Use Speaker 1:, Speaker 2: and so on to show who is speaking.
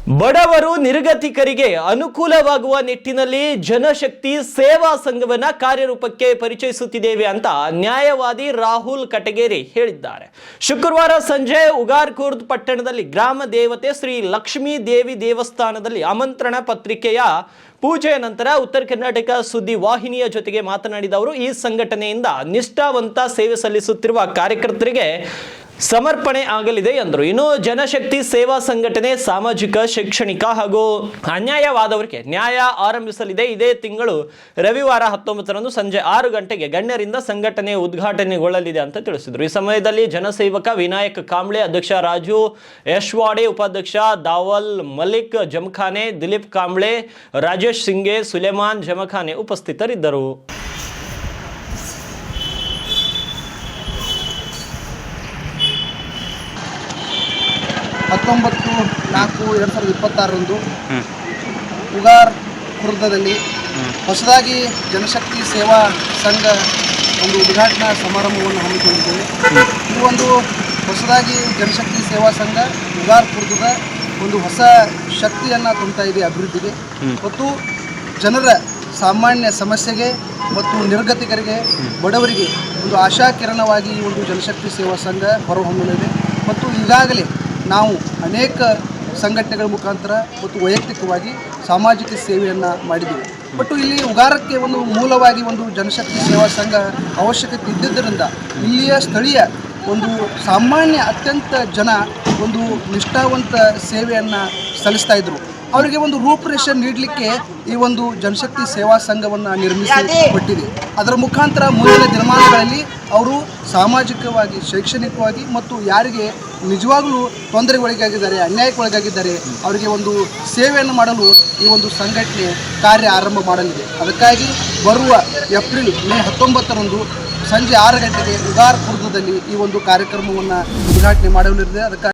Speaker 1: ಬಡವರು ನಿರ್ಗತಿಕರಿಗೆ ಅನುಕೂಲವಾಗುವ ನಿಟ್ಟಿನಲ್ಲಿ ಜನಶಕ್ತಿ ಸೇವಾ ಸಂಘವನ್ನ ಕಾರ್ಯರೂಪಕ್ಕೆ ಪರಿಚಯಿಸುತ್ತಿದ್ದೇವೆ ಅಂತ ನ್ಯಾಯವಾದಿ ರಾಹುಲ್ ಕಟಗೇರಿ ಹೇಳಿದ್ದಾರೆ. ಶುಕ್ರವಾರ ಸಂಜೆ ಉಗಾರ್ಕುರ್ದ್ ಪಟ್ಟಣದಲ್ಲಿ ಗ್ರಾಮ ದೇವತೆ ಶ್ರೀ ಲಕ್ಷ್ಮೀ ದೇವಿ ದೇವಸ್ಥಾನದಲ್ಲಿ ಆಮಂತ್ರಣ ಪತ್ರಿಕೆಯ ಪೂಜೆಯ ನಂತರ ಉತ್ತರ ಕರ್ನಾಟಕ ಸುದ್ದಿ ವಾಹಿನಿಯ ಜೊತೆಗೆ ಮಾತನಾಡಿದ ಅವರು, ಈ ಸಂಘಟನೆಯಿಂದ ನಿಷ್ಠಾವಂತ ಸೇವೆ ಸಲ್ಲಿಸುತ್ತಿರುವ ಕಾರ್ಯಕರ್ತರಿಗೆ ಸಮರ್ಪಣೆ ಆಗಲಿದೆ ಎಂದರು. ಇನ್ನು ಜನಶಕ್ತಿ ಸೇವಾ ಸಂಘಟನೆ ಸಾಮಾಜಿಕ, ಶೈಕ್ಷಣಿಕ ಹಾಗೂ ಅನ್ಯಾಯವಾದವರಿಗೆ ನ್ಯಾಯ ಆರಂಭಿಸಲಿದೆ. ಇದೇ ತಿಂಗಳು ರವಿವಾರ 19ರಂದು ಸಂಜೆ 6 ಗಂಟೆಗೆ ಗಣ್ಯರಿಂದ ಸಂಘಟನೆ ಉದ್ಘಾಟನೆಗೊಳ್ಳಲಿದೆ ಅಂತ ತಿಳಿಸಿದರು. ಈ ಸಮಯದಲ್ಲಿ ಜನಸೇವಕ ವಿನಾಯಕ್ ಕಾಂಬ್ಳೆ, ಅಧ್ಯಕ್ಷ ರಾಜು ಯಶ್ವಾಡೆ, ಉಪಾಧ್ಯಕ್ಷ ದಾವಲ್ ಮಲಿಕ್ ಜಮಖಾನೆ, ದಿಲೀಪ್ ಕಾಂಬ್ಳೆ, ರಾಜೇಶ್ ಸಿಂಗೆ, ಸುಲೇಮಾನ್ ಜಮಖಾನೆ ಉಪಸ್ಥಿತರಿದ್ದರು.
Speaker 2: 19/4/2026 ಉಗಾರ್ ಖುರ್ದದಲ್ಲಿ ಹೊಸದಾಗಿ ಜನಶಕ್ತಿ ಸೇವಾ ಸಂಘ ಒಂದು ಉದ್ಘಾಟನಾ ಸಮಾರಂಭವನ್ನು ಹಮ್ಮಿಕೊಂಡಿದ್ದೇವೆ. ಈ ಒಂದು ಹೊಸದಾಗಿ ಜನಶಕ್ತಿ ಸೇವಾ ಸಂಘ ಉಗಾರ್ ಖುರ್ದದ ಒಂದು ಹೊಸ ಶಕ್ತಿಯನ್ನು ತುಂಬುತ್ತಾ ಇದೆ ಅಭಿವೃದ್ಧಿಗೆ ಮತ್ತು ಜನರ ಸಾಮಾನ್ಯ ಸಮಸ್ಯೆಗೆ ಮತ್ತು ನಿರ್ಗತಿಕರಿಗೆ, ಬಡವರಿಗೆ ಒಂದು ಆಶಾಕಿರಣವಾಗಿ ಈ ಒಂದು ಜನಶಕ್ತಿ ಸೇವಾ ಸಂಘ ಹೊರಹೊಮ್ಮಲಿದೆ. ಮತ್ತು ಈಗಾಗಲೇ ನಾವು ಅನೇಕ ಸಂಘಟನೆಗಳ ಮುಖಾಂತರ ಮತ್ತು ವೈಯಕ್ತಿಕವಾಗಿ ಸಾಮಾಜಿಕ ಸೇವೆಯನ್ನು ಮಾಡಿದ್ದೀವಿ. ಬಟ್ ಇಲ್ಲಿ ಉಗಾರಕ್ಕೆ ಒಂದು ಮೂಲವಾಗಿ ಒಂದು ಜನಶಕ್ತಿ ಸೇವಾ ಸಂಘ ಅವಶ್ಯಕತೆ ಇದ್ದಿದ್ದರಿಂದ ಇಲ್ಲಿಯ ಸ್ಥಳೀಯ ಒಂದು ಸಾಮಾನ್ಯ ಅತ್ಯಂತ ಜನ ಒಂದು ನಿಷ್ಠಾವಂತ ಸೇವೆಯನ್ನು ಸಲ್ಲಿಸ್ತಾ ಇದ್ದರು. ಅವರಿಗೆ ಒಂದು ರೂಪರೇಷೆ ನೀಡಲಿಕ್ಕೆ ಈ ಒಂದು ಜನಶಕ್ತಿ ಸೇವಾ ಸಂಘವನ್ನು ನಿರ್ಮಿಸಲ್ಪಟ್ಟಿದೆ. ಅದರ ಮುಖಾಂತರ ಮುಂದಿನ ದಿನಮಾನಗಳಲ್ಲಿ ಅವರು ಸಾಮಾಜಿಕವಾಗಿ, ಶೈಕ್ಷಣಿಕವಾಗಿ ಮತ್ತು ಯಾರಿಗೆ ನಿಜವಾಗಲೂ ತೊಂದರೆಗೊಳಗಾಗಿದ್ದಾರೆ, ಅನ್ಯಾಯಕ್ಕೊಳಗಾಗಿದ್ದಾರೆ, ಅವರಿಗೆ ಒಂದು ಸೇವೆಯನ್ನು ಮಾಡಲು ಈ ಒಂದು ಸಂಘಟನೆ ಕಾರ್ಯ ಆರಂಭ ಮಾಡಲಿದೆ. ಅದಕ್ಕಾಗಿ ಬರುವ ಏಪ್ರಿಲ್ ಮೇ 19ರಂದು ಸಂಜೆ 6 ಗಂಟೆಗೆ ಉಗಾರ್ ಖುರ್ದದಲ್ಲಿ ಈ ಒಂದು ಕಾರ್ಯಕ್ರಮವನ್ನು ಉದ್ಘಾಟನೆ ಮಾಡಲಿದೆ. ಅದಕ್ಕಾಗಿ